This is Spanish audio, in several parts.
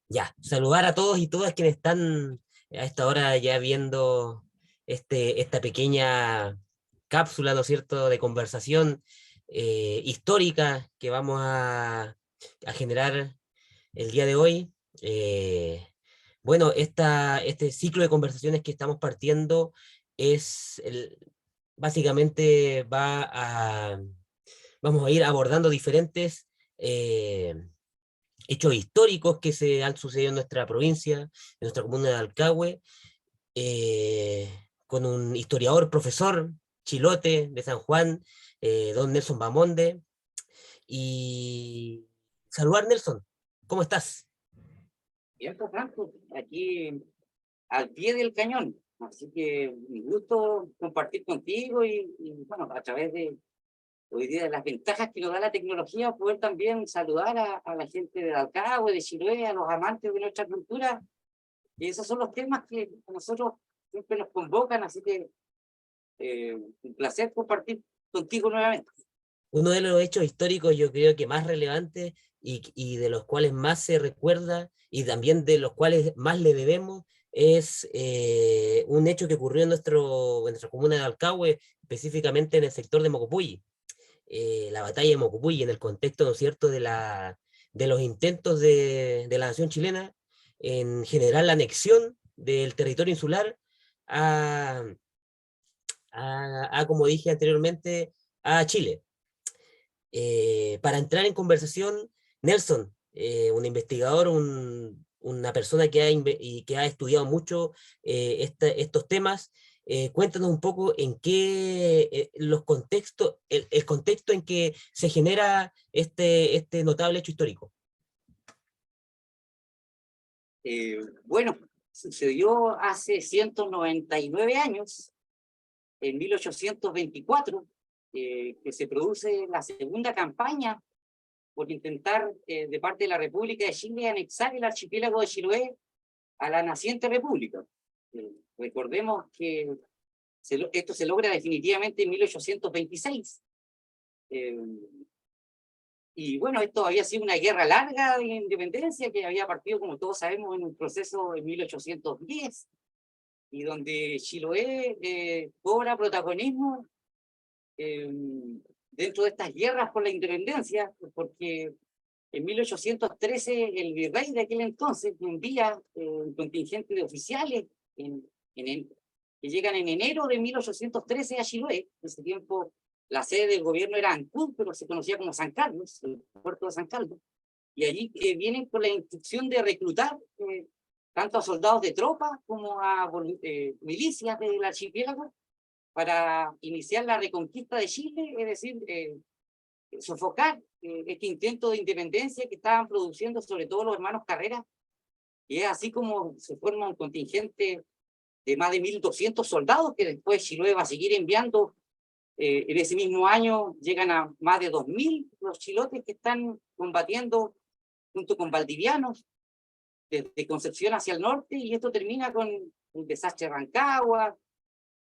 Ya, saludar a todos y todas quienes están a esta hora ya viendo esta pequeña cápsula, ¿no es cierto?, de conversación histórica que vamos a generar el día de hoy. Eh, bueno, este ciclo de conversaciones que estamos partiendo es básicamente vamos a ir abordando diferentes eh, hechos históricos que se han sucedido en nuestra provincia, en nuestra comuna de Alcagüe, con un historiador, profesor, chilote de San Juan, don Nelson Bamonde. Y saludar, Nelson, ¿cómo estás? Bien, pues, Franco, aquí al pie del cañón. Así que un gusto compartir contigo bueno, a través de hoy día de las ventajas que nos da la tecnología, poder también saludar a la gente de Alcagüe, de Chiloé, a los amantes de nuestra cultura. Y esos son los temas que a nosotros siempre nos convocan, así que un placer compartir contigo nuevamente. Uno de los hechos históricos yo creo que más relevantes y de los cuales más se recuerda y también de los cuales más le debemos es un hecho que ocurrió en nuestra comuna de Alcagüe, específicamente en el sector de Mocopulli, la batalla de Mocopulli, en el contexto, ¿no es cierto?, de los intentos de la nación chilena en generar la anexión del territorio insular a, como dije anteriormente, a Chile. Para entrar en conversación, Nelson, un investigador, una persona que ha estudiado mucho estos temas, cuéntanos un poco en qué los contextos, el contexto en que se genera este notable hecho histórico. Bueno, sucedió hace 199 años, en 1824, que se produce la segunda campaña por intentar, de parte de la República de Chile, anexar el archipiélago de Chiloé a la naciente república. Recordemos que esto se logra definitivamente en 1826. Eh, y bueno, esto había sido una guerra larga de independencia que había partido, como todos sabemos, en un proceso en 1810, y donde Chiloé cobra protagonismo eh, dentro de estas guerras por la independencia, porque en 1813 el virrey de aquel entonces envía un contingente de oficiales que llegan en enero de 1813 a Chiloé. En ese tiempo la sede del gobierno era Ancud, pero se conocía como San Carlos, el puerto de San Carlos, y allí vienen con la instrucción de reclutar tanto a soldados de tropa como a milicias del archipiélago para iniciar la reconquista de Chile, es decir, sofocar este intento de independencia que estaban produciendo sobre todo los hermanos Carrera, y es así como se forma un contingente de más de 1.200 soldados que después Chiloé va a seguir enviando. En ese mismo año llegan a más de 2.000 los chilotes que están combatiendo junto con valdivianos desde Concepción hacia el norte, y esto termina con un desastre en Rancagua.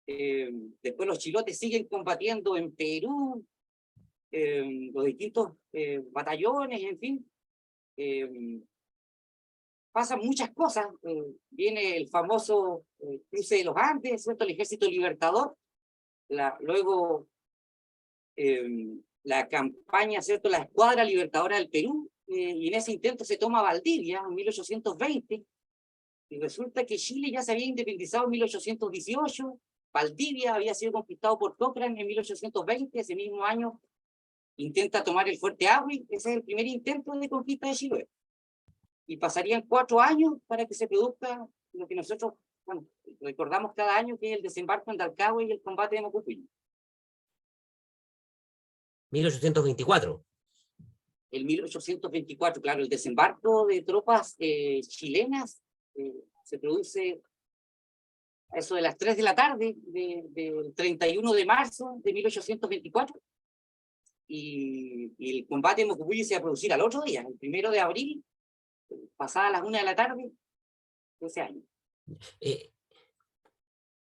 Después los chilotes siguen combatiendo en Perú, los distintos batallones, en fin. Pasan muchas cosas. Viene el famoso cruce de los Andes, ¿cierto? El Ejército Libertador. Luego la campaña, ¿cierto? La Escuadra Libertadora del Perú. Y en ese intento se toma Valdivia en 1820. Y resulta que Chile ya se había independizado en 1818. Valdivia había sido conquistado por Cochrane en 1820. Ese mismo año intenta tomar el Fuerte Agüey. Ese es el primer intento de conquista de Chiloé. Y pasarían 4 años para que se produzca lo que nosotros, bueno, recordamos cada año, que es el desembarco en Talcahué y el combate de Mocupulli. 1824. El 1824, claro, el desembarco de tropas chilenas se produce a eso de las 3 de la tarde del 31 de marzo de 1824, y el combate en Mocupulli se va a producir al otro día, el 1 de abril, pasada las 1 de la tarde de ese año. Eh,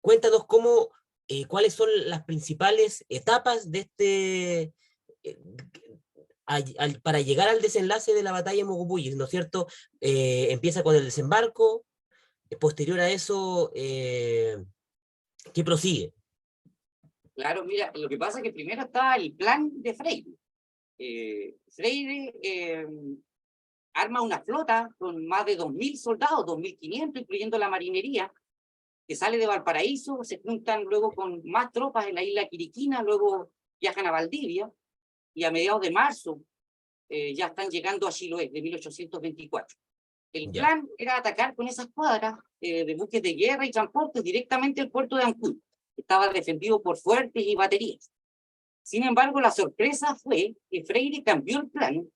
Cuéntanos cuáles son las principales etapas de para llegar al desenlace de la batalla de Mocopuyi, ¿no es cierto? Empieza con el desembarco, posterior a eso, ¿qué prosigue? Claro, mira, lo que pasa es que primero estaba el plan de Freire. Freire arma una flota con más de 2.000 soldados, 2.500, incluyendo la marinería, que sale de Valparaíso, se juntan luego con más tropas en la isla Quiriquina, luego viajan a Valdivia, y a mediados de marzo ya están llegando a Chiloé, de 1824. El Ya, plan era atacar con esas cuadras de buques de guerra y transportes directamente el puerto de Ancud, que estaba defendido por fuertes y baterías. Sin embargo, la sorpresa fue que Freire cambió el plan,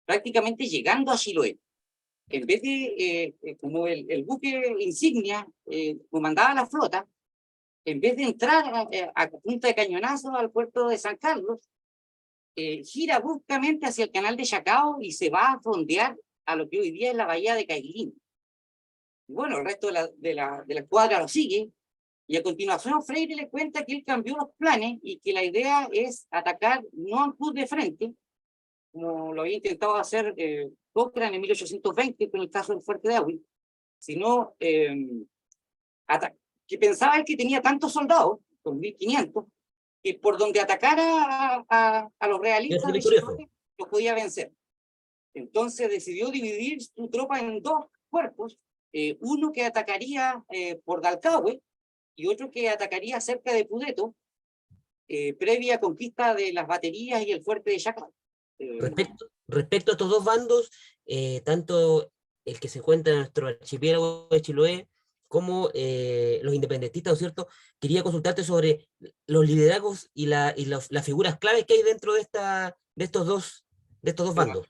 prácticamente llegando a Chiloé. En vez de, como el buque insignia comandaba la flota, en vez de entrar a punta de cañonazo al puerto de San Carlos, gira bruscamente hacia el canal de Chacao y se va a fondear a lo que hoy día es la bahía de Cailín. Bueno, el resto de la escuadra lo sigue, y a continuación Freire le cuenta que él cambió los planes y que la idea es atacar no a Ancud de frente, como lo había intentado hacer Cochrane en 1820 con el caso del Fuerte de Awi, sino que pensaba él que tenía tantos soldados, 2.500, que por donde atacara a los quiero realistas ser de victorioso. Chiloé, los podía vencer. Entonces decidió dividir su tropa en dos cuerpos, uno que atacaría por Dalcahue y otro que atacaría cerca de Pudeto, previa conquista de las baterías y el fuerte de Chacao. Respecto a estos dos bandos, tanto el que se encuentra en nuestro archipiélago de Chiloé como los independentistas, ¿no es cierto? Quería consultarte sobre los liderazgos y las figuras claves que hay dentro de estos dos bandos.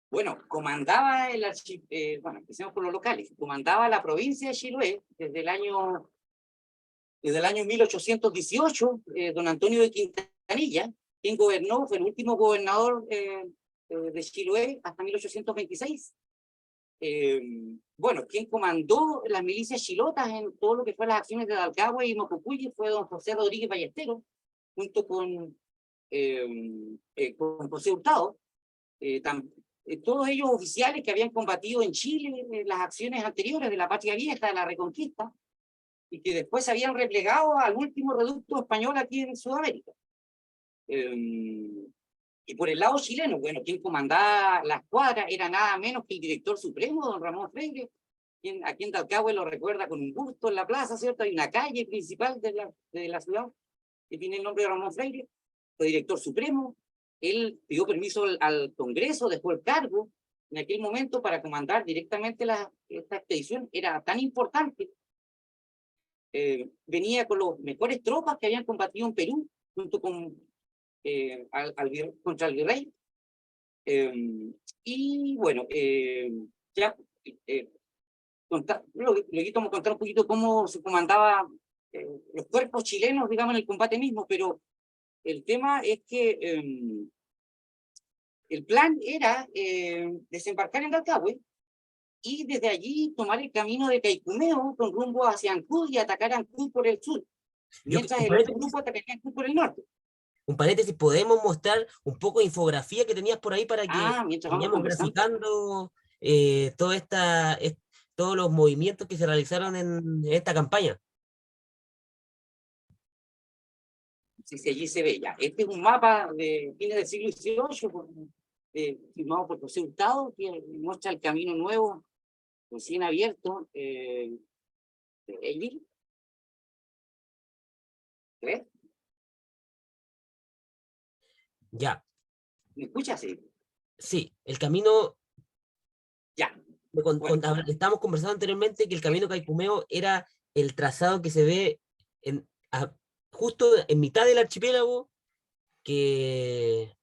Bueno, comandaba bueno, empecemos por los locales, comandaba la provincia de Chiloé desde el año 1818, don Antonio de Quintanilla, quien gobernó, fue el último gobernador de Chiloé hasta 1826. Bueno, quien comandó las milicias chilotas en todo lo que fue las acciones de Dalcahue y Mocopuyi fue don José Rodríguez Ballesteros, junto con José Hurtado. Todos ellos oficiales que habían combatido en Chile en las acciones anteriores de la Patria Vieja, de la Reconquista, y que después se habían replegado al último reducto español aquí en Sudamérica. Y por el lado chileno, bueno, quien comandaba la escuadra era nada menos que el director supremo, don Ramón Freire, quien aquí en Talcahué lo recuerda con un busto en la plaza, ¿cierto? Hay una calle principal de la ciudad que tiene el nombre de Ramón Freire, fue director supremo. Él pidió permiso al Congreso, dejó el cargo en aquel momento para comandar directamente esta expedición. Era tan importante. Venía con los mejores tropas que habían combatido en Perú, junto con contra el virrey. Y bueno, ya luego vamos a contar un poquito cómo se comandaba los cuerpos chilenos, digamos, en el combate mismo, pero el tema es que el plan era desembarcar en Dalcahue y desde allí tomar el camino de Caicumeo con rumbo hacia Ancud y atacar Ancud por el sur, mientras el otro grupo atacaría Ancud por el norte. Un paréntesis, ¿podemos mostrar un poco de infografía que tenías por ahí para que Mientras vamos vayamos conversando. graficando todos los movimientos que se realizaron en esta campaña? Sí, allí se ve ya. Este es un mapa de fines del siglo XVIII, firmado por José Hurtado, que muestra el camino nuevo, recién abierto. ¿Elvi? ¿Ves? Ya, ¿Me escuchas? Sí. sí, el camino, Ya. Bueno, estábamos conversando anteriormente que el camino Caicumeo era el trazado que se ve justo en mitad del archipiélago que,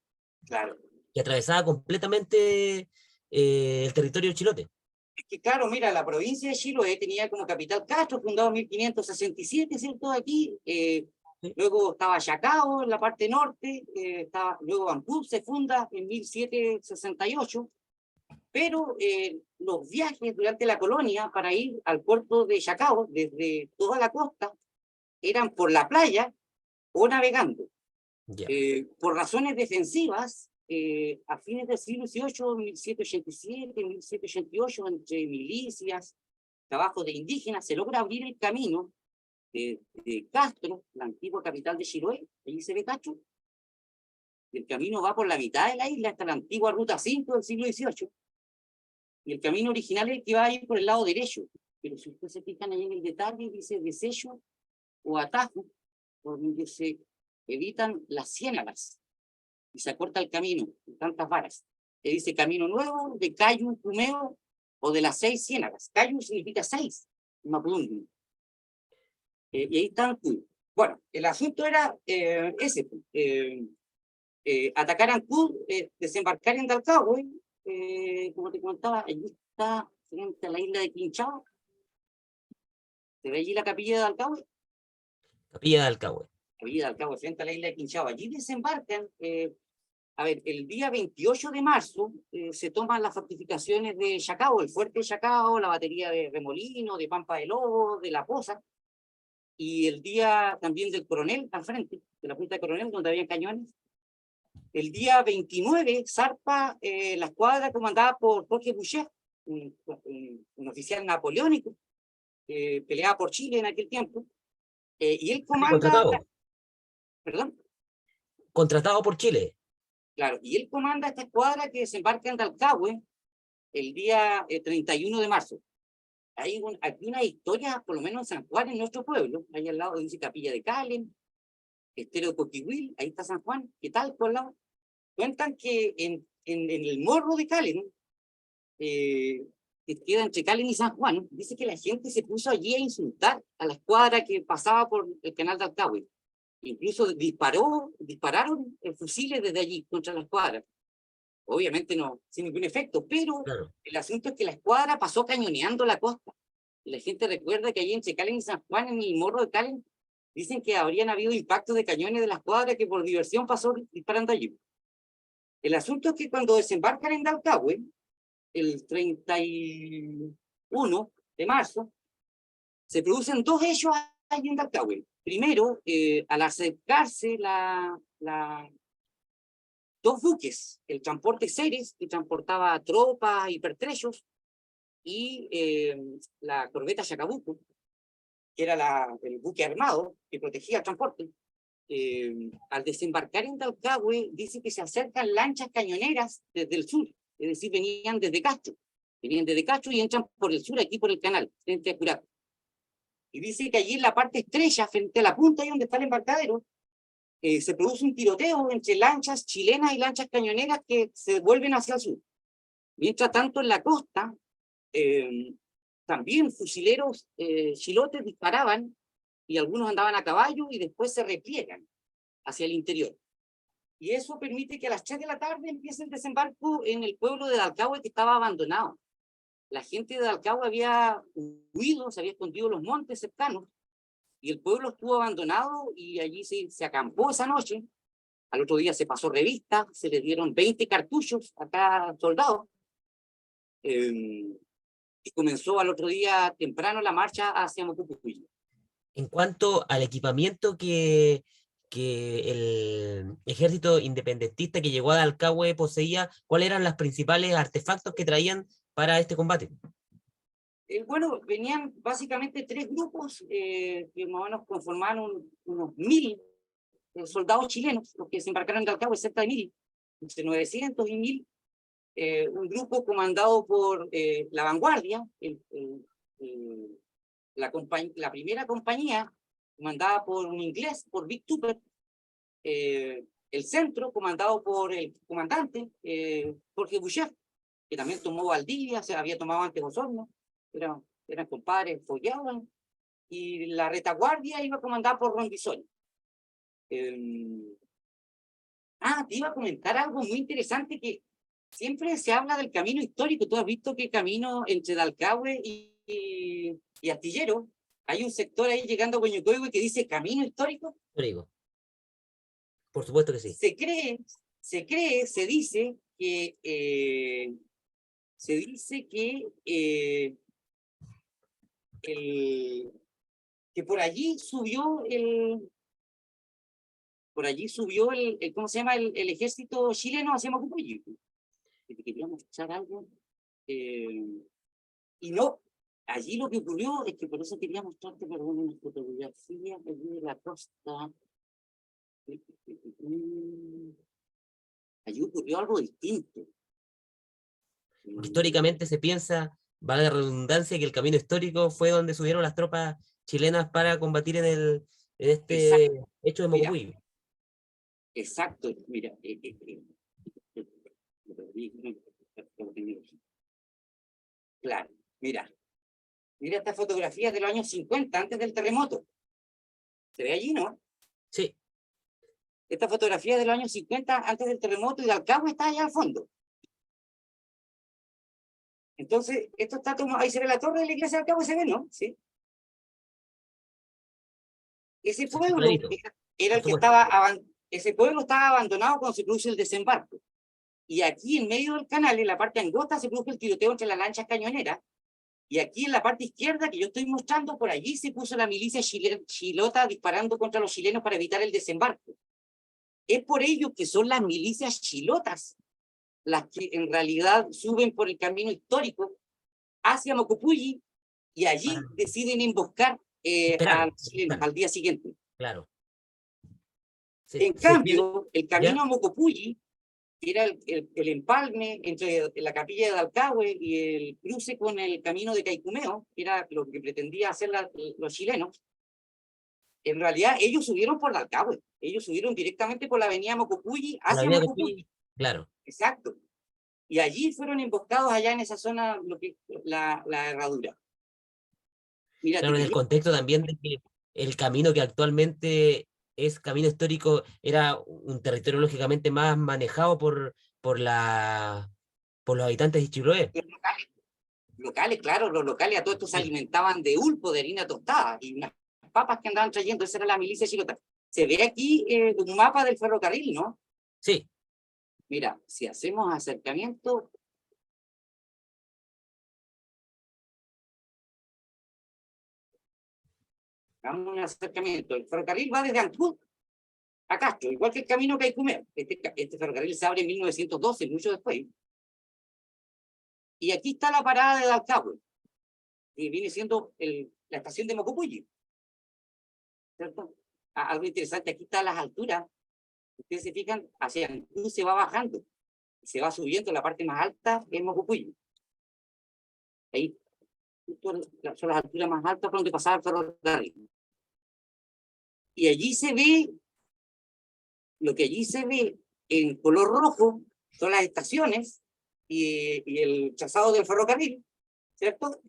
claro. que atravesaba completamente el territorio chilote. Es que claro, mira, la provincia de Chiloé tenía como capital Castro, fundado en 1567, ¿cierto? Aquí. ¿Sí? Luego estaba Chacao en la parte norte, luego Ancud se funda en 1768, pero los viajes durante la colonia para ir al puerto de Chacao, desde toda la costa, eran por la playa o navegando. Ya. Por razones defensivas, a fines del siglo XVIII, 1787, 1788, entre milicias, trabajo de indígenas, se logra abrir el camino de Castro, la antigua capital de Chiloé, allí se ve Castro. El camino va por la mitad de la isla hasta la antigua Ruta 5 del siglo XVIII. Y el camino original es el que va a ir por el lado derecho. Pero si ustedes se fijan ahí en el detalle, dice desecho o atajo, por donde se evitan las ciénagas y se acorta el camino con tantas varas. Se dice camino nuevo de Cayu Pumeo o de las 6 ciénagas. Cayu significa 6, mapudungun. Y ahí están. Bueno, el asunto era ese. Atacar a Ancud, desembarcar en Dalcahue, como te contaba, allí está frente a la isla de Quinchao. ¿Se ve allí la capilla de Dalcahue? Capilla de Alcagüe. Capilla de Dalcahue, frente a la isla de Quinchao. Allí desembarcan. A ver, el día 28 de marzo se toman las fortificaciones de Chacao, el fuerte de Chacao, la batería de Remolino, de Pampa de Lobo, de La Poza, y el día también del Coronel al frente, de la punta de Coronel, donde había cañones. El día 29 zarpa la escuadra comandada por Jorge Boucher, un oficial napoleónico, peleaba por Chile en aquel tiempo, y él comanda, Contratado. perdón, Contratado por Chile. claro, y él comanda esta escuadra que desembarca en Dalcahue el día 31 de marzo. Hay aquí una historia, por lo menos en San Juan, en nuestro pueblo, ahí al lado dice Capilla de Calen, Estero de Coquihuil, ahí está San Juan, ¿qué tal por lado? Cuentan que en el morro de Calen, que queda entre Calen y San Juan, dice que la gente se puso allí a insultar a la escuadra que pasaba por el canal de Alcahue. Incluso dispararon fusiles desde allí contra la escuadra. Obviamente no, sin ningún efecto, pero Claro. el asunto es que la escuadra pasó cañoneando la costa. Y la gente recuerda que allí entre Calen y San Juan, en el morro de Calen, dicen que habrían habido impactos de cañones de la escuadra que por diversión pasó disparando allí. El asunto es que cuando desembarcan en Dalcahue, el 31 de marzo, se producen 2 hechos allí en Dalcahue. Primero, al acercarse 2 buques, el transporte Ceres, que transportaba tropas y pertrechos, y la corbeta Chacabuco, que era el buque armado que protegía el transporte. Al desembarcar en Dalcahue, dice que se acercan lanchas cañoneras desde el sur, es decir, venían desde Castro y entran por el sur, aquí por el canal, frente a Curaco. Y dice que allí en la parte estrecha, frente a la punta, ahí donde está el embarcadero, se produce un tiroteo entre lanchas chilenas y lanchas cañoneras que se vuelven hacia el sur. Mientras tanto, en la costa, también fusileros chilotes disparaban y algunos andaban a caballo y después se repliegan hacia el interior. Y eso permite que a las 3 de la tarde empiece el desembarco en el pueblo de Dalcahue, que estaba abandonado. La gente de Dalcahue había huido, se había escondido en los montes cercanos, y el pueblo estuvo abandonado y allí se acampó esa noche. Al otro día se pasó revista, se le dieron 20 cartuchos a cada soldado. Y comenzó al otro día temprano la marcha hacia Mocupucuyo. En cuanto al equipamiento que el ejército independentista que llegó a Dalcahue poseía, ¿cuáles eran los principales artefactos que traían para este combate? Bueno, venían básicamente 3 grupos que más o menos conformaron unos 1000 soldados chilenos, los que se embarcaron en Dalcahue, cerca de 1000, entre 900 y 1000. Un grupo comandado por la Vanguardia, la primera compañía, comandada por un inglés, por Vic Tupper. El centro, comandado por el comandante Jorge Boucher, que también tomó Valdivia, se había tomado antes Osorno, eran compadres, follaban, y la retaguardia iba comandada por Rondizoni. Te iba a comentar algo muy interesante, que siempre se habla del camino histórico. Tú has visto que el camino entre Dalcahue y Astillero, hay un sector ahí llegando a Coñucoihue que dice camino histórico. Rodrigo, por supuesto que sí. Se dice que por allí subió por allí subió ¿cómo se llama? El ejército chileno hacia Mocopuyi. Y te quería mostrar algo. Y no, allí lo que ocurrió es que por eso quería mostrarte, perdón, una fotografía allí de la costa. Allí ocurrió algo distinto. Históricamente se piensa, valga la redundancia, que el camino histórico fue donde subieron las tropas chilenas para combatir en este Exacto, hecho de mira, Mocopuy. exacto, mira. Claro, mira. Mira esta fotografía de los años 50, antes del terremoto. ¿Se ve allí, no? Sí, Esta fotografía de los años 50, antes del terremoto, y Dalcahue está allá al fondo. Entonces, esto está tomado, ahí se ve la torre de la iglesia de Dalcahue, se ve, ¿no? Sí. Ese sí, pueblo clarito, era por el que supuesto. ese pueblo estaba abandonado cuando se produce el desembarco. Y aquí en medio del canal, en la parte angosta, se produjo el tiroteo entre las lanchas cañoneras. Y aquí en la parte izquierda que yo estoy mostrando, por allí se puso la milicia chilota disparando contra los chilenos para evitar el desembarco. Es por ello que son las milicias chilotas las que en realidad suben por el camino histórico hacia Mocopuyi y Para allí deciden emboscar a esperar, los chilenos buscar, al día siguiente. claro. En Se tiene, cambio, el camino ¿ya? a Mocopuyi, que era el empalme entre la capilla de Dalcahue y el cruce con el camino de Caicumeo, que era lo que pretendía hacer los chilenos, en realidad ellos subieron por Dalcahue, ellos subieron directamente por la avenida Mocopuyi La hacia vida que Mocopuyi, claro. exacto. Y allí fueron emboscados allá en esa zona, la herradura. Mira, te Claro, en el quería... contexto también de que el camino que actualmente es camino histórico era un territorio lógicamente más manejado por los habitantes de Chiloé. Los locales, claro, los locales a todo esto se Sí, alimentaban de ulpo, de harina tostada, y unas papas que andaban trayendo, esa era la milicia chilota. Se ve aquí un mapa del ferrocarril, ¿no? sí, Mira, si hacemos acercamiento, hagamos un acercamiento. El ferrocarril va desde Ancud a Castro, igual que el camino que hay Caicumeo. Este ferrocarril se abre en 1912, mucho después. Y aquí está la parada de Dalcahue, que viene siendo la estación de Mocopuyi, ¿cierto? Algo interesante, aquí están las alturas. Ustedes se fijan, hacia Ancud se va bajando, se va subiendo, la parte más alta es Mocopuyi. Ahí son las alturas más altas por donde pasaba el ferrocarril. Y allí se ve, lo que allí se ve en color rojo son las estaciones y el trazado del ferrocarril, ¿cierto?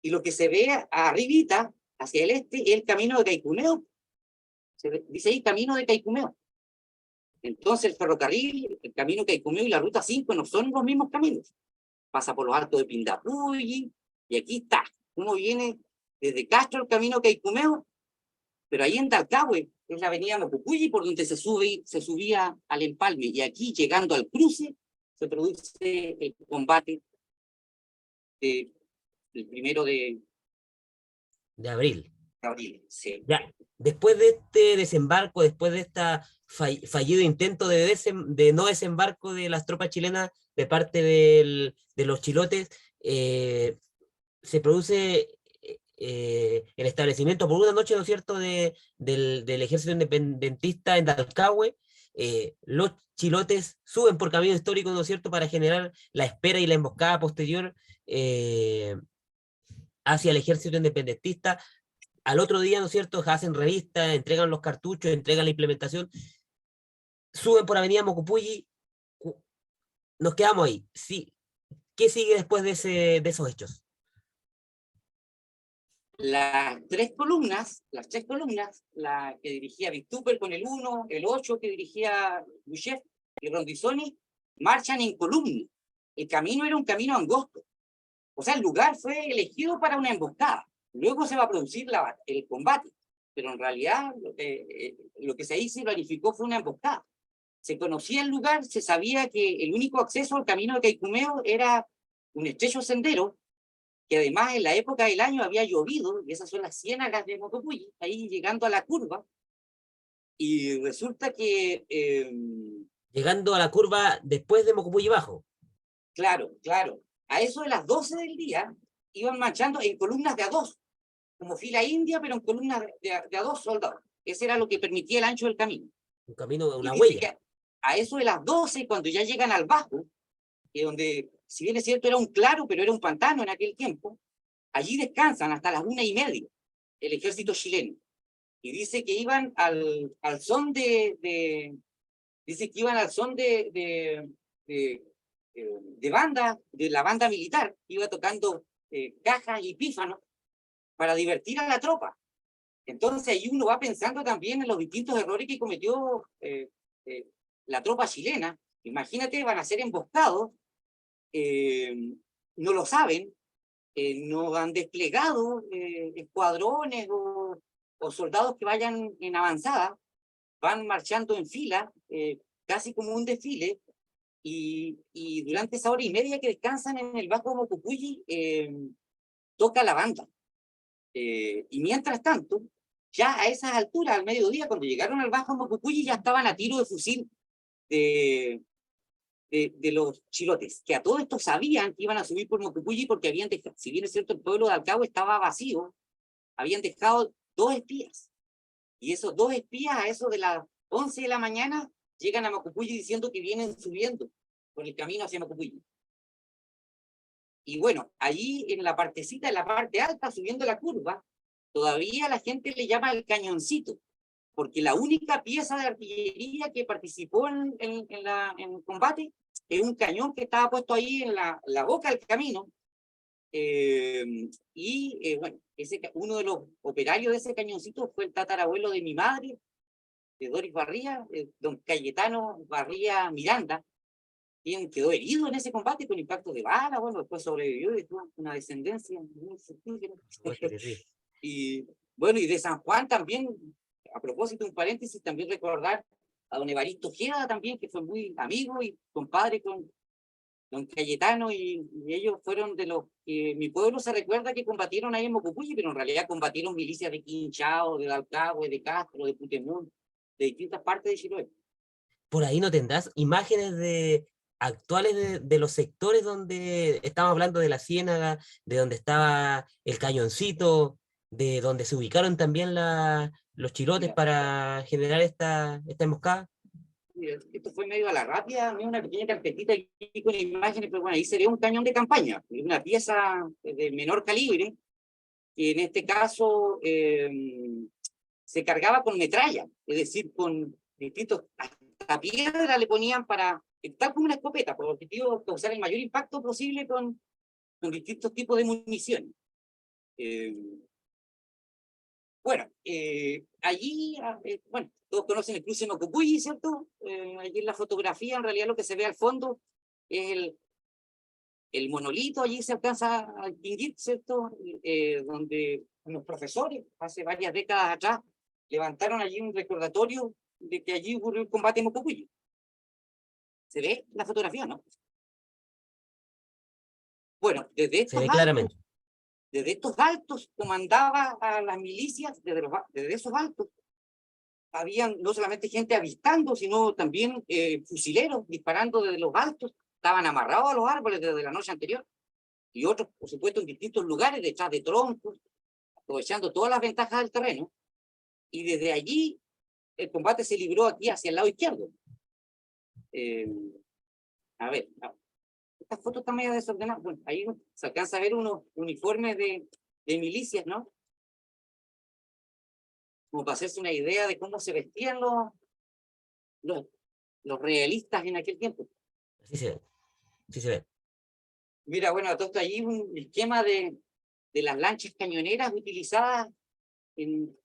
Y lo que se ve arribita, hacia el este, es el camino de Caicumeo. Dice ahí camino de Caicumeo. Entonces el ferrocarril, el camino Caicumeo y la ruta 5 no son los mismos caminos. Pasa por los altos de Pindapuyi, y aquí está. Uno viene desde Castro el camino Caicumeo, pero ahí en Dalcahue es la avenida Mocopuyi por donde se subía al empalme. Y aquí, llegando al cruce, se produce el combate el de abril. de abril. Sí. Ya, después de este desembarco, después de este fallido intento de no desembarco de las tropas chilenas de parte de los chilotes, se produce el establecimiento por una noche, ¿no es cierto?, del ejército independentista en Dalcahue. Los chilotes suben por camino histórico, ¿no es cierto?, para generar la espera y la emboscada posterior eh, hacia el ejército independentista. Al otro día, ¿no es cierto?, hacen revista, entregan los cartuchos, entregan la implementación, suben por Avenida Mocopuyi, nos quedamos ahí. Sí. ¿Qué sigue después de esos hechos? Las tres columnas, la que dirigía Victúper con el 1, el 8 que dirigía Boucher y Rondizoni, marchan en columna. El camino era un camino angosto. O sea, el lugar fue elegido para una emboscada. Luego se va a producir el combate, pero en realidad lo que se hizo y planificó fue una emboscada. Se conocía el lugar, se sabía que el único acceso al camino de Caicumeo era un estrecho sendero, que además en la época del año había llovido, y esas son las ciénagas de Mocopuyi, ahí llegando a la curva, Y resulta que, Llegando a la curva después de Mocupulli Bajo. claro, a eso de las 12 del día iban marchando en columnas de a dos, como fila india, pero en columnas de a dos soldados. Ese era lo que permitía el ancho del camino. Un camino, Y una dice huella. que a eso de las 12, cuando ya llegan al bajo, que donde, si bien es cierto, era un claro, pero era un pantano en aquel tiempo, allí descansan hasta las 1:30 el ejército chileno. Y dice que iban al son dice que iban al son de banda, de la banda militar, iba tocando cajas y pífanos para divertir a la tropa. Entonces ahí uno va pensando también en los distintos errores que cometió la tropa chilena. Imagínate, van a ser emboscados, no lo saben, no han desplegado escuadrones o soldados que vayan en avanzada, van marchando en fila, casi como un desfile, y durante esa hora y media que descansan en el Bajo Mocupulli, toca la banda. Y mientras tanto, ya a esas alturas, al mediodía, cuando llegaron al Bajo Mocupulli, ya estaban a tiro de fusil de los chilotes, que a todo esto sabían que iban a subir por Mocupulli porque habían dejado, si bien es cierto, el pueblo de Alcagüe estaba vacío, habían dejado 2 espías. Y esos 2 espías, a eso de las 11 de la mañana, llegan a Mocupulli diciendo que vienen subiendo por el camino hacia Mocupulli. Y bueno, allí en la partecita, en la parte alta, subiendo la curva, todavía la gente le llama el cañoncito, porque la única pieza de artillería que participó en el combate es un cañón que estaba puesto ahí en la boca del camino. Bueno, uno de los operarios de ese cañoncito fue el tatarabuelo de mi madre, de Doris Barría, don Cayetano Barría Miranda, quien quedó herido en ese combate con impacto de bala. Bueno, después sobrevivió y tuvo una descendencia muy fructífera. Y bueno, y de San Juan también, a propósito, un paréntesis, también recordar a don Evaristo Ojeda también, que fue muy amigo y compadre con don Cayetano, y ellos fueron de los que mi pueblo se recuerda que combatieron ahí en Mocupulli, pero en realidad combatieron milicias de Quinchao, de Alcagüe, de Castro, de Putemón, de distintas partes de Chiloé. Por ahí no tendrás imágenes actuales de los sectores donde estamos hablando de la Ciénaga, de donde estaba el cañoncito, de donde se ubicaron también los chilotes Mira, para generar esta emboscada. esto fue medio a la rápida, una pequeña carpetita aquí con imágenes, pero bueno, ahí sería un cañón de campaña, una pieza de menor calibre, que en este caso se cargaba con metralla, es decir, con distintos, hasta piedra le ponían para, tal como una escopeta, por objetivo causar el mayor impacto posible con distintos tipos de municiones. Bueno, allí, bueno, todos conocen el cruce Mocupulli, ¿cierto? Allí en la fotografía, en realidad lo que se ve al fondo es el monolito, allí se alcanza a distinguir, ¿cierto? Donde los profesores, hace varias décadas atrás, levantaron allí un recordatorio de que allí ocurrió el combate en Mocupulli. ¿Se ve la fotografía, no? Bueno, Se ve claramente. desde estos altos comandaba a las milicias, desde esos altos, habían no solamente gente avistando, sino también fusileros disparando desde los altos, estaban amarrados a los árboles desde la noche anterior, y otros, por supuesto, en distintos lugares, detrás de troncos, aprovechando todas las ventajas del terreno, y desde allí el combate se libró aquí hacia el lado izquierdo. A ver, esta foto está medio desordenada. Bueno, ahí se alcanza a ver unos uniformes de milicias, ¿no? Como para hacerse una idea de cómo se vestían los, los realistas en aquel tiempo. Así se ve. Sí se ve. Mira, bueno, todo esto allí un esquema de las lanchas cañoneras utilizadas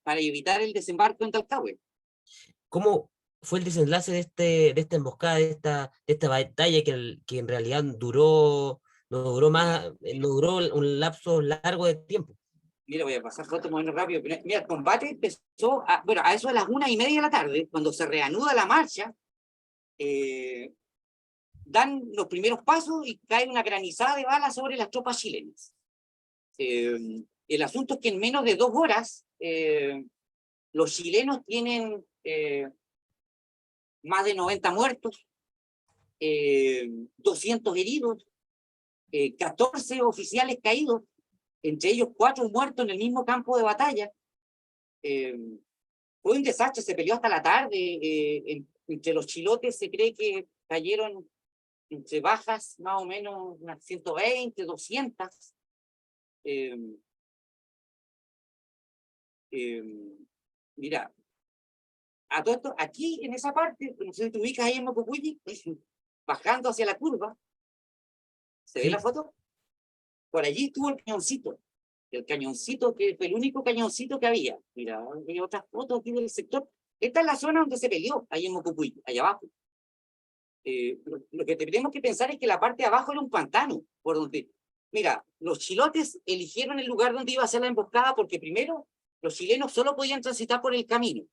para evitar el desembarco en Talcahué. ¿Cómo fue el desenlace de esta emboscada, de esta batalla que en realidad no duró Mira, más, no duró un lapso largo de tiempo? mira, voy a pasar fotos muy rápido. Mira, el combate empezó, bueno, a eso de las 1:30 de la tarde, cuando se reanuda la marcha, dan los primeros pasos y cae una granizada de balas sobre las tropas chilenas. El asunto es que en menos de 2 horas Los chilenos tienen más de 90 muertos, 200 heridos, 14 oficiales caídos, entre ellos 4 muertos en el mismo campo de batalla. Fue un desastre, se peleó hasta la tarde. Entre los chilotes se cree que cayeron entre bajas más o menos unas 120, 200. Mira, a todo esto, aquí en esa parte, no sé si te ubicas ahí en Mocopulli, bajando hacia la curva, ¿se ve la Sí, foto? Por allí estuvo el cañoncito que fue el único cañoncito que había. Mira, hay otras fotos aquí del sector. Esta es la zona donde se peleó, ahí en Mocopulli, allá abajo. Lo que tenemos que pensar es que la parte de abajo era un pantano, por donde, mira, los chilotes eligieron el lugar donde iba a ser la emboscada porque primero los chilenos solo podían transitar por el camino.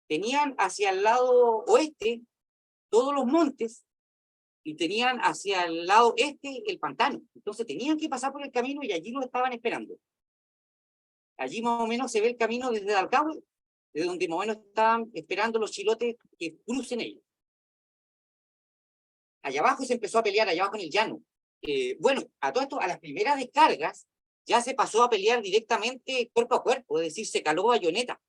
Tenían hacia el lado oeste todos los montes y tenían hacia el lado este el pantano. Entonces tenían que pasar por el camino y allí los estaban esperando. Allí más o menos se ve el camino desde Dalcahue, de donde más o menos estaban esperando los chilotes que crucen ellos. Allá abajo se empezó a pelear, allá abajo en el llano. Bueno, a todo esto, a las primeras descargas, ya se pasó a pelear directamente cuerpo a cuerpo, es decir, se caló bayoneta.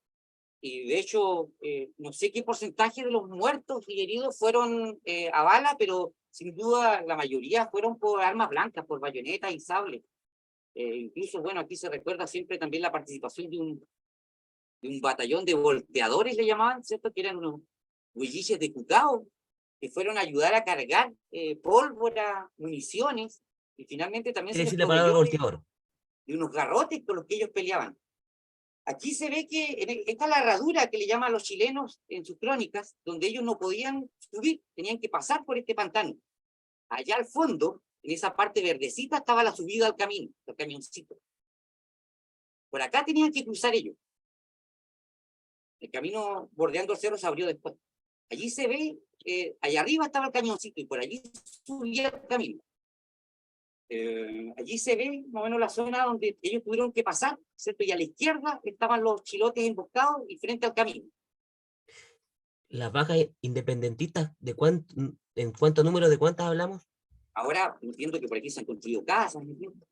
Y de hecho, no sé qué porcentaje de los muertos y heridos fueron a bala, pero sin duda la mayoría fueron por armas blancas, por bayonetas y sables. Incluso, bueno, aquí se recuerda siempre también la participación de un batallón de volteadores, le llamaban, ¿cierto? Que eran unos huilliches de Cucao, que fueron a ayudar a cargar pólvora, municiones, y finalmente también quiere se les decir la palabra proveyó volteador. de unos garrotes con los que ellos peleaban. Aquí se ve que esta es la herradura que le llaman a los chilenos en sus crónicas, donde ellos no podían subir, tenían que pasar por este pantano. Allá al fondo, en esa parte verdecita, estaba la subida al camino, el camioncito. Por acá tenían que cruzar ellos. El camino bordeando el cerro se abrió después. Allí se ve, allá arriba estaba el cañoncito y por allí subía el camino. Allí se ve más o menos la zona donde ellos tuvieron que pasar, ¿cierto? Y a la izquierda estaban los chilotes emboscados y frente al camino. Las bajas independentistas, ¿en cuánto número de cuántas hablamos? Ahora entiendo que por aquí se han construido casas. ¿Entiendes?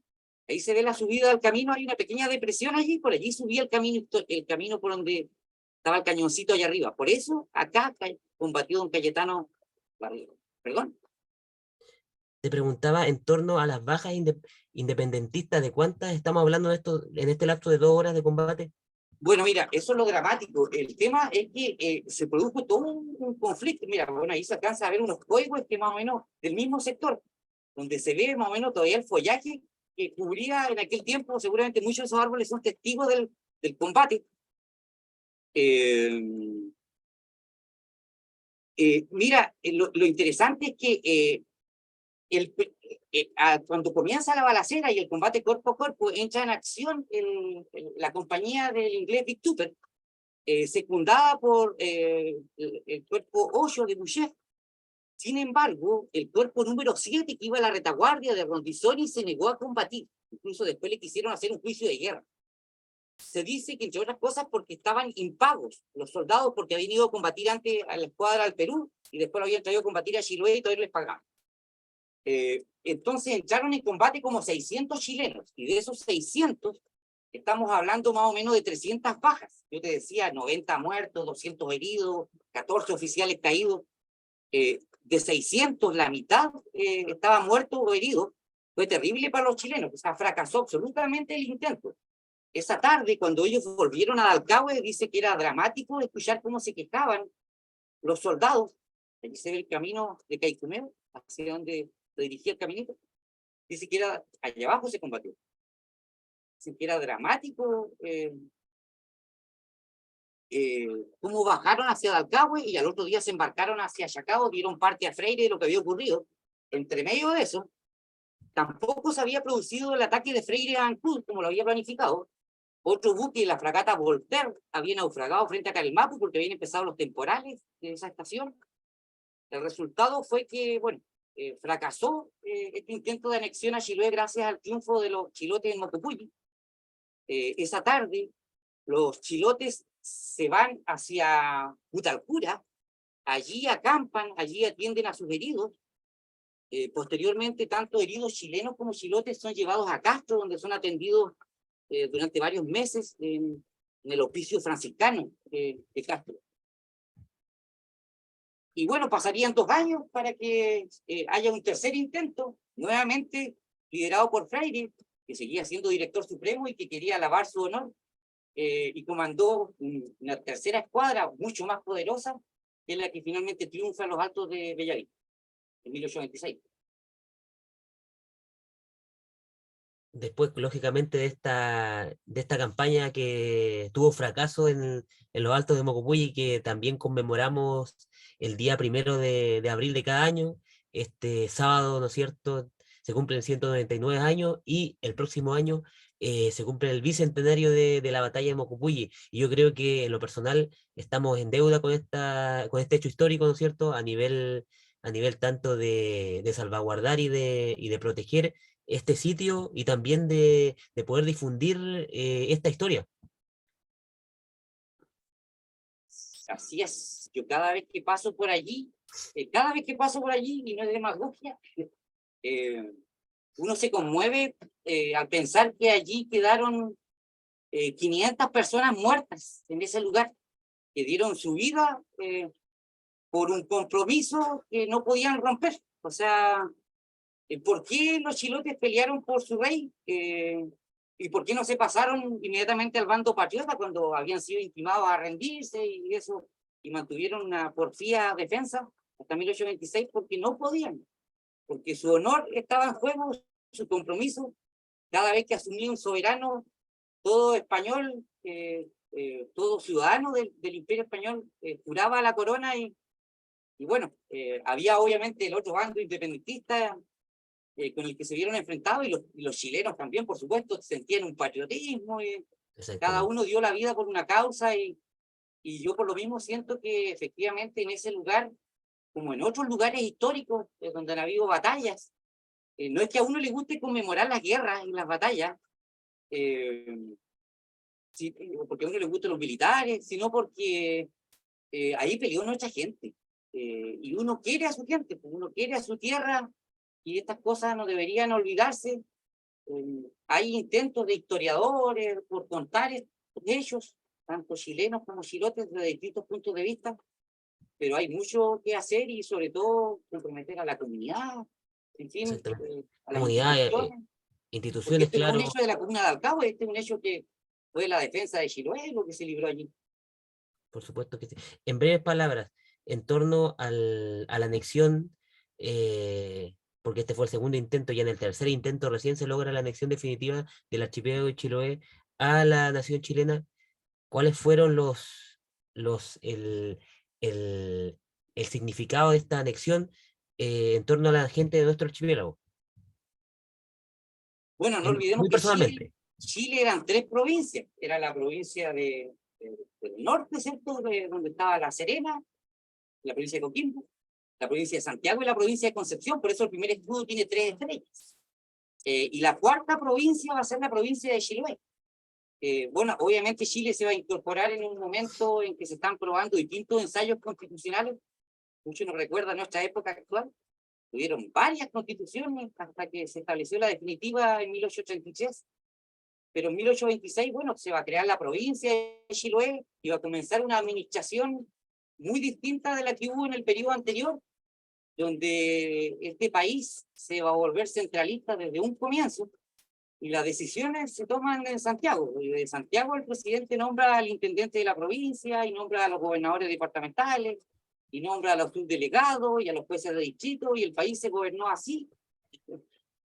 Ahí se ve la subida al camino, hay una pequeña depresión allí, por allí subía el camino por donde estaba el cañoncito allá arriba. Por eso acá combatió don Cayetano Barriga. Perdón. Te preguntaba en torno a las bajas independentistas, ¿de cuántas estamos hablando de esto, en este lapso de 2 horas de combate? Bueno, mira, eso es lo dramático. El tema es que se produjo todo un conflicto. Mira, bueno, ahí se alcanza a ver unos códigos que más o menos del mismo sector, donde se ve más o menos todavía el follaje que cubría en aquel tiempo. Seguramente muchos de esos árboles son testigos del combate. Mira, lo interesante es que cuando comienza la balacera y el combate cuerpo a cuerpo, entra en acción la compañía del inglés Big Tupper, secundada por el cuerpo 8 de Boucher. Sin embargo, el cuerpo número 7, que iba a la retaguardia de Rondizoni, se negó a combatir. Incluso después le quisieron hacer un juicio de guerra. Se dice que, entre otras cosas, porque estaban impagos los soldados, porque habían ido a combatir antes a la escuadra al Perú y después lo habían traído a combatir a Chiloé y todavía les pagaban. Entonces entraron en combate como 600 chilenos, y de esos 600 estamos hablando más o menos de 300 bajas. Yo te decía, 90 muertos, 200 heridos, 14 oficiales caídos. De 600, la mitad estaba muerto o herido. Fue terrible para los chilenos, o sea, fracasó absolutamente el intento. Esa tarde, cuando ellos volvieron a Dalcahue, dice que era dramático escuchar cómo se quejaban los soldados. Allí se ve el camino de Caicumeo, hacia donde se dirigía el caminito. Dice que era, allá abajo se combatió. Dice que era dramático cómo bajaron hacia Dalcahue y al otro día se embarcaron hacia Chacao, dieron parte a Freire de lo que había ocurrido. Entre medio de eso, tampoco se había producido el ataque de Freire a Ancud, como lo había planificado. Otro buque, la fragata Voltaire, había naufragado frente a Calmapu porque habían empezado los temporales de esa estación. El resultado fue que, bueno, fracasó este intento de anexión a Chiloé gracias al triunfo de los chilotes en Mocopulli. Esa tarde, los chilotes se van hacia Putalcura, allí acampan, allí atienden a sus heridos. Posteriormente, tanto heridos chilenos como chilotes son llevados a Castro, donde son atendidos durante varios meses en el hospicio franciscano de Castro. Y bueno, pasarían 2 años para que haya un tercer intento, nuevamente liderado por Freire, que seguía siendo director supremo y que quería lavar su honor, y comandó una tercera escuadra mucho más poderosa, que es la que finalmente triunfa en los Altos de Bellavista, en 1826. Después, lógicamente, de esta campaña que tuvo fracaso en los Altos de Mocopulli, que también conmemoramos el día 1 de abril de cada año, este sábado, ¿no es cierto?, se cumplen 199 años y el próximo año se cumple el bicentenario de la batalla de Mocopulli. Y yo creo que en lo personal estamos en deuda con este hecho histórico, ¿no es cierto?, a nivel tanto de salvaguardar y de proteger este sitio y también de poder difundir esta historia. Así es, yo cada vez que paso por allí, y no es demagogia, eh, uno se conmueve al pensar que allí quedaron 500 personas muertas en ese lugar, que dieron su vida por un compromiso que no podían romper. O sea, ¿por qué los chilotes pelearon por su rey? ¿Y por qué no se pasaron inmediatamente al bando patriota cuando habían sido intimados a rendirse y eso, y mantuvieron una porfía defensa hasta 1826? Porque no podían, porque su honor estaba en juego, su compromiso. Cada vez que asumía un soberano, todo español, todo ciudadano del Imperio Español juraba la corona y bueno, había obviamente el otro bando independentista con el que se vieron enfrentados y los chilenos también, por supuesto, sentían un patriotismo y cada Exactamente. uno dio la vida por una causa y yo por lo mismo siento que efectivamente en ese lugar, como en otros lugares históricos donde han habido batallas, no es que a uno le guste conmemorar las guerras y las batallas, eh, sí, porque a uno le gustan los militares, sino porque ahí peleó mucha gente. Y uno quiere a su gente, pues, uno quiere a su tierra y estas cosas no deberían olvidarse. Hay intentos de historiadores por contar estos hechos, tanto chilenos como chilotes, desde distintos puntos de vista, pero hay mucho que hacer y sobre todo comprometer a la comunidad, en fin, Exactamente. a las Comunidad, instituciones, porque instituciones, este no es un claro, hecho de la comuna de Alcabo, este es un hecho que fue la defensa de Chiloé, lo que se libró allí. por supuesto que sí. En breves palabras, en torno a la anexión, porque este fue el segundo intento, y en el tercer intento recién se logra la anexión definitiva del archipiélago de Chiloé a la nación chilena. ¿Cuáles fueron los, el, el significado de esta anexión en torno a la gente de nuestro archipiélago? Bueno, no olvidemos Muy que Chile, personalmente. Chile eran 3 provincias. Era la provincia del norte, ¿cierto? Donde estaba La Serena, la provincia de Coquimbo, la provincia de Santiago y la provincia de Concepción. Por eso el primer escudo tiene 3 estrellas. Y la cuarta provincia va a ser la provincia de Chiloé. Bueno, obviamente Chile se va a incorporar en un momento en que se están probando distintos ensayos constitucionales. Mucho nos recuerda a nuestra época actual. Tuvieron varias constituciones hasta que se estableció la definitiva en 1833. Pero en 1826, bueno, se va a crear la provincia de Chiloé y va a comenzar una administración muy distinta de la que hubo en el periodo anterior, donde este país se va a volver centralista desde un comienzo y las decisiones se toman en Santiago. Y de Santiago el presidente nombra al intendente de la provincia y nombra a los gobernadores departamentales y nombra a los subdelegados y a los jueces de distrito y el país se gobernó así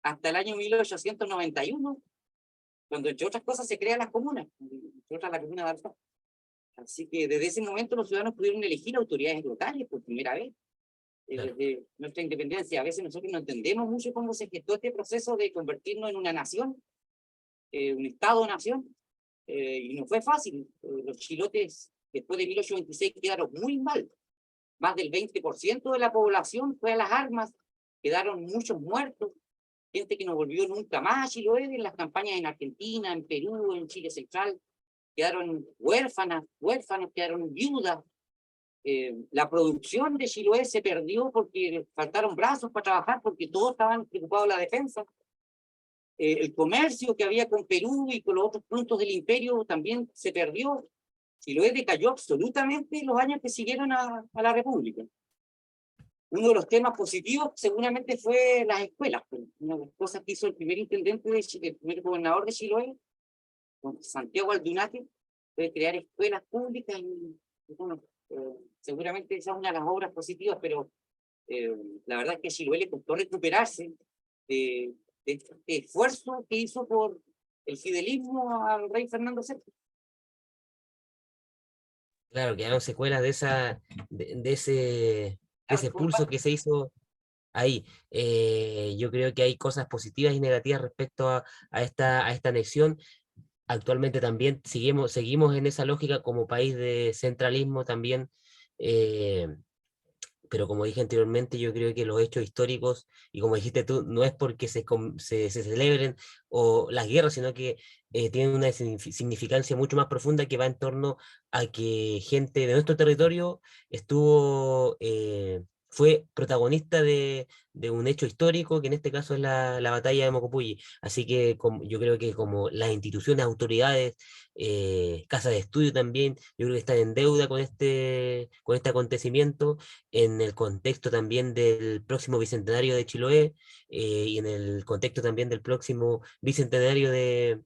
hasta el año 1891, cuando entre otras cosas se crean las comunas, entre otras la comuna de Alfaro. Así que desde ese momento los ciudadanos pudieron elegir autoridades locales por primera vez. Claro. Desde nuestra independencia, a veces nosotros no entendemos mucho cómo se gestó este proceso de convertirnos en una nación, un Estado-nación, y no fue fácil. Los chilotes, después de 1826, quedaron muy mal. Más del 20% de la población fue a las armas, quedaron muchos muertos, gente que no volvió nunca más a Chiloé en las campañas en Argentina, en Perú, en Chile Central, quedaron huérfanos, quedaron viudas. La producción de Chiloé se perdió porque faltaron brazos para trabajar, porque todos estaban preocupados de la defensa. El comercio que había con Perú y con los otros puntos del imperio también se perdió. Chiloé decayó absolutamente en los años que siguieron a la República. Uno de los temas positivos seguramente fue las escuelas. Una de las cosas que hizo el primer intendente, el primer gobernador de Chiloé, Santiago Aldunate, fue crear escuelas públicas y bueno, seguramente esa es una de las obras positivas, pero la verdad es que a Chiloé le costó recuperarse de este esfuerzo que hizo por el fidelismo al rey Fernando VII. Claro, quedaron secuelas de ese pulso que se hizo ahí. Yo creo que hay cosas positivas y negativas respecto a esta anexión. Actualmente también seguimos en esa lógica como país de centralismo también, eh, pero como dije anteriormente, yo creo que los hechos históricos, y como dijiste tú, no es porque se celebren o las guerras, sino que tienen una significancia mucho más profunda que va en torno a que gente de nuestro territorio fue protagonista de un hecho histórico, que en este caso es la batalla de Mocopulli. Así que yo creo que como las instituciones, autoridades, casas de estudio también, yo creo que están en deuda con este acontecimiento en el contexto también del próximo bicentenario de Chiloé, y en el contexto también del próximo bicentenario de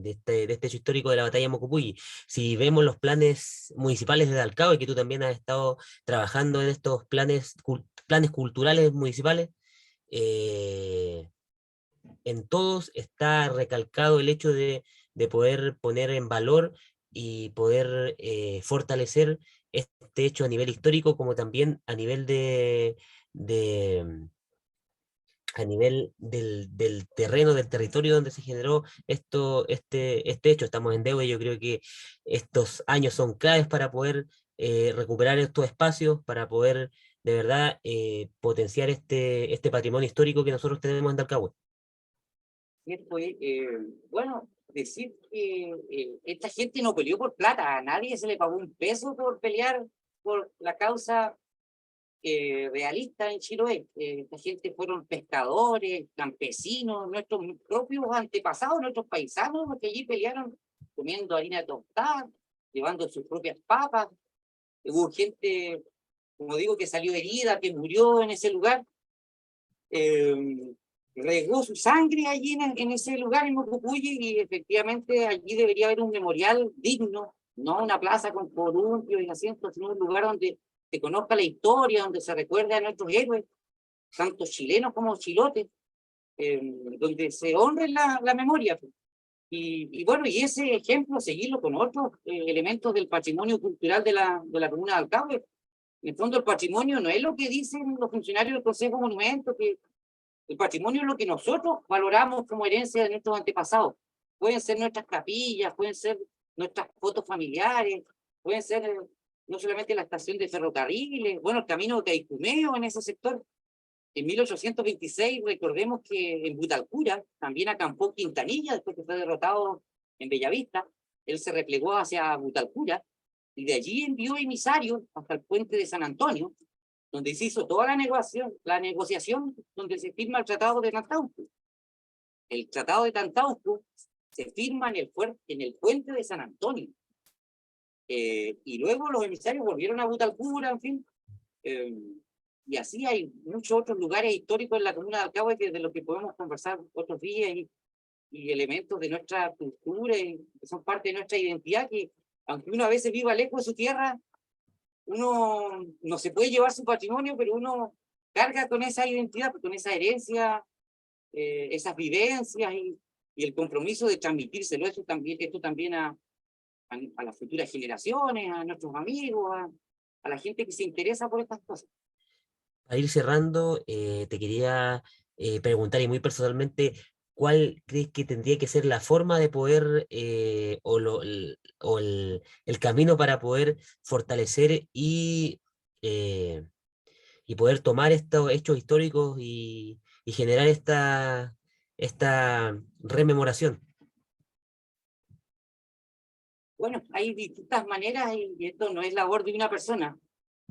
este hecho histórico de la batalla de Mocopulli. Si vemos los planes municipales de Dalcao, y que tú también has estado trabajando en estos planes culturales municipales, eh, en todos está recalcado el hecho de poder poner en valor y poder fortalecer este hecho a nivel histórico, como también a nivel de a nivel del terreno, del territorio donde se generó este hecho. Estamos en deuda y yo creo que estos años son claves para poder recuperar estos espacios, para poder de verdad potenciar este patrimonio histórico que nosotros tenemos en Talcahué. Bueno, decir que esta gente no peleó por plata, a nadie se le pagó un peso por pelear por la causa realista en Chiloé. Esta gente fueron pescadores, campesinos, nuestros propios antepasados, nuestros paisanos, los que allí pelearon comiendo harina tostada, llevando sus propias papas. Hubo gente, como digo, que salió herida, que murió en ese lugar. Regó su sangre allí en ese lugar, en Mocopulli, y efectivamente allí debería haber un memorial digno, no una plaza con columpios y asientos, sino un lugar donde se conozca la historia, donde se recuerde a nuestros héroes, tanto chilenos como chilotes, donde se honre la memoria. Y bueno, y ese ejemplo, seguirlo con otros elementos del patrimonio cultural de la comuna de Alcagüe. En el fondo, el patrimonio no es lo que dicen los funcionarios del Consejo de Monumentos, que el patrimonio es lo que nosotros valoramos como herencia de nuestros antepasados. Pueden ser nuestras capillas, pueden ser nuestras fotos familiares, pueden ser no solamente la estación de ferrocarriles, bueno, el camino de Caicumeo en ese sector. En 1826, recordemos que en Butalcura también acampó Quintanilla, después que fue derrotado en Bellavista. Él se replegó hacia Butalcura y de allí envió emisarios hasta el puente de San Antonio, donde se hizo toda la negociación donde se firma el Tratado de Tantauco. El Tratado de Tantauco se firma en el puente de San Antonio. Y luego los emisarios volvieron a Butalcura, en fin. Y así hay muchos otros lugares históricos en la comuna de Alcagüe de los que podemos conversar otros días y elementos de nuestra cultura que son parte de nuestra identidad, que aunque uno a veces viva lejos de su tierra, uno no se puede llevar su patrimonio, pero uno carga con esa identidad, con esa herencia, esas vivencias y el compromiso de transmitírselo esto también a las futuras generaciones, a nuestros amigos, a la gente que se interesa por estas cosas. Para ir cerrando, te quería preguntar, y muy personalmente, ¿cuál crees que tendría que ser la forma de poder, el camino para poder fortalecer y poder tomar estos hechos históricos y generar esta rememoración? Bueno, hay distintas maneras y esto no es labor de una persona.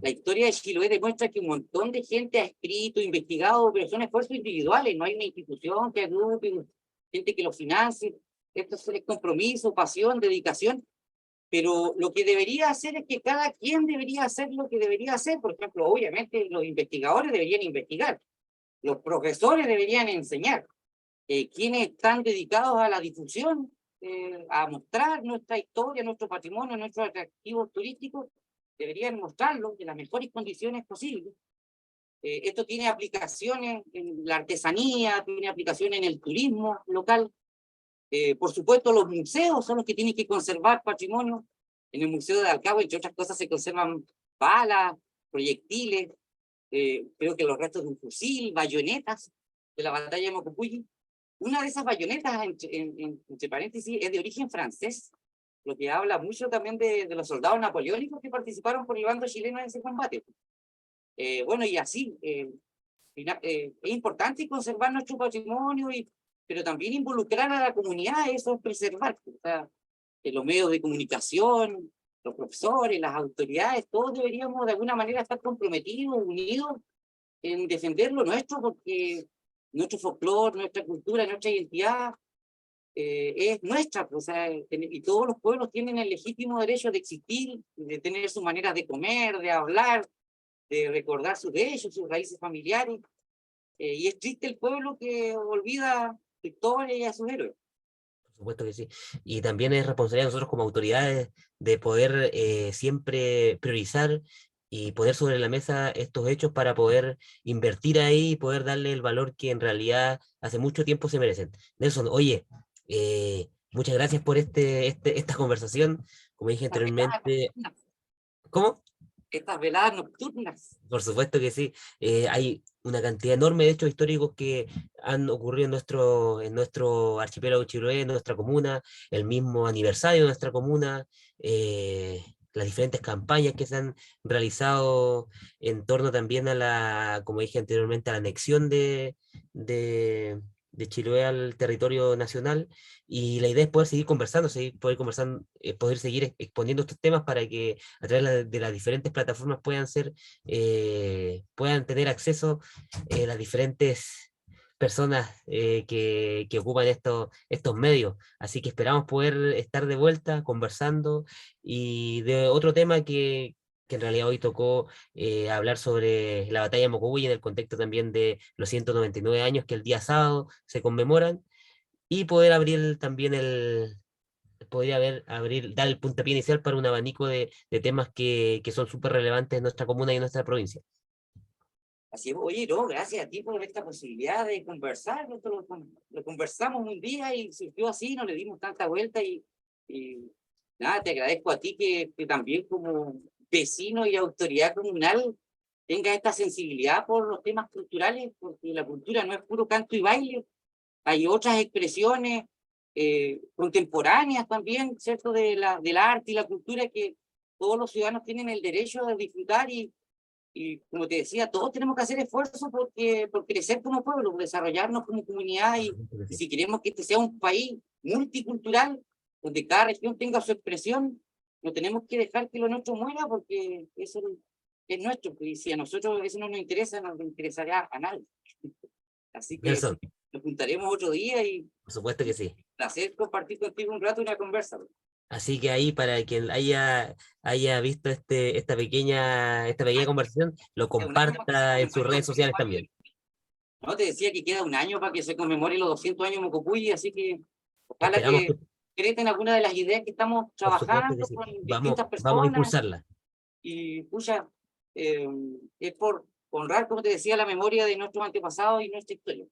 La historia de Chiloé demuestra que un montón de gente ha escrito, investigado, pero son esfuerzos individuales, no hay una institución que agrupe, gente que lo financie. Esto es compromiso, pasión, dedicación, pero lo que debería hacer es que cada quien debería hacer lo que debería hacer. Por ejemplo, obviamente los investigadores deberían investigar, los profesores deberían enseñar, quienes están dedicados a la difusión, a mostrar nuestra historia, nuestro patrimonio, nuestros atractivos turísticos, deberían mostrarlo en las mejores condiciones posibles. Esto tiene aplicaciones en la artesanía, tiene aplicaciones en el turismo local. Por supuesto, los museos son los que tienen que conservar patrimonio. En el Museo de Alcabo, entre otras cosas, se conservan balas, proyectiles, creo que los restos de un fusil, bayonetas de la batalla de Mocopulli. Una de esas bayonetas, entre paréntesis, es de origen francés, lo que habla mucho también de los soldados napoleónicos que participaron por el bando chileno en ese combate. Bueno, y así, es importante conservar nuestro patrimonio, pero también involucrar a la comunidad, eso es preservar. O sea, los medios de comunicación, los profesores, las autoridades, todos deberíamos de alguna manera estar comprometidos, unidos en defender lo nuestro, porque nuestro folclore, nuestra cultura, nuestra identidad es nuestra, o sea, y todos los pueblos tienen el legítimo derecho de existir, de tener sus maneras de comer, de hablar, de recordar sus derechos, sus raíces familiares, y es triste el pueblo que olvida su historia y a sus héroes. Por supuesto que sí. Y también es responsabilidad de nosotros como autoridades de poder siempre priorizar y poner sobre la mesa estos hechos para poder invertir ahí y poder darle el valor que en realidad hace mucho tiempo se merecen. Nelson, oye, muchas gracias por esta conversación. Como dije Estas veladas anteriormente, nocturnas, ¿cómo? estas veladas nocturnas. Por supuesto que sí. Hay una cantidad enorme de hechos históricos que han ocurrido en nuestro archipiélago Chiloé, en nuestra comuna, el mismo aniversario de nuestra comuna, las diferentes campañas que se han realizado en torno también a la, como dije anteriormente, a la anexión de Chiloé al territorio nacional. Y la idea es poder seguir conversando, poder conversando, poder seguir exponiendo estos temas para que a través de las diferentes plataformas puedan tener acceso las diferentes personas que ocupan estos medios. Así que esperamos poder estar de vuelta conversando y de otro tema que en realidad hoy tocó hablar sobre la batalla de Mocugüey en el contexto también de los 199 años que el día sábado se conmemoran y poder abrir también dar el puntapié inicial para un abanico de temas que son súper relevantes en nuestra comuna y en nuestra provincia. Así es, oye, no, gracias a ti por esta posibilidad de conversar. Nosotros lo conversamos un día y surgió así, no le dimos tanta vuelta y nada, te agradezco a ti que también como vecino y autoridad comunal tenga esta sensibilidad por los temas culturales, porque la cultura no es puro canto y baile, hay otras expresiones contemporáneas también, ¿cierto? Del arte y la cultura que todos los ciudadanos tienen el derecho de disfrutar y como te decía, todos tenemos que hacer esfuerzos por crecer como pueblo, por desarrollarnos como comunidad y si queremos que este sea un país multicultural, donde cada región tenga su expresión, no tenemos que dejar que lo nuestro muera porque eso es nuestro, y si a nosotros eso no nos interesa, no nos interesará a nadie. Así que Nelson, nos juntaremos otro día y por supuesto que un sí. placer compartir contigo un rato una conversa. Así que ahí, para quien haya visto esta pequeña conversación, lo Queda un año para que se comparta en sus redes sociales también. no, te decía que queda un año para que se conmemore los 200 años de Mocopulli, así que ojalá Esperamos que que, creten alguna de las ideas que estamos por supuesto que trabajando sí. con Vamos, distintas vamos a personas impulsarla. y, pucha, eh, es por honrar, como te decía, la memoria de nuestros antepasados y nuestra historia.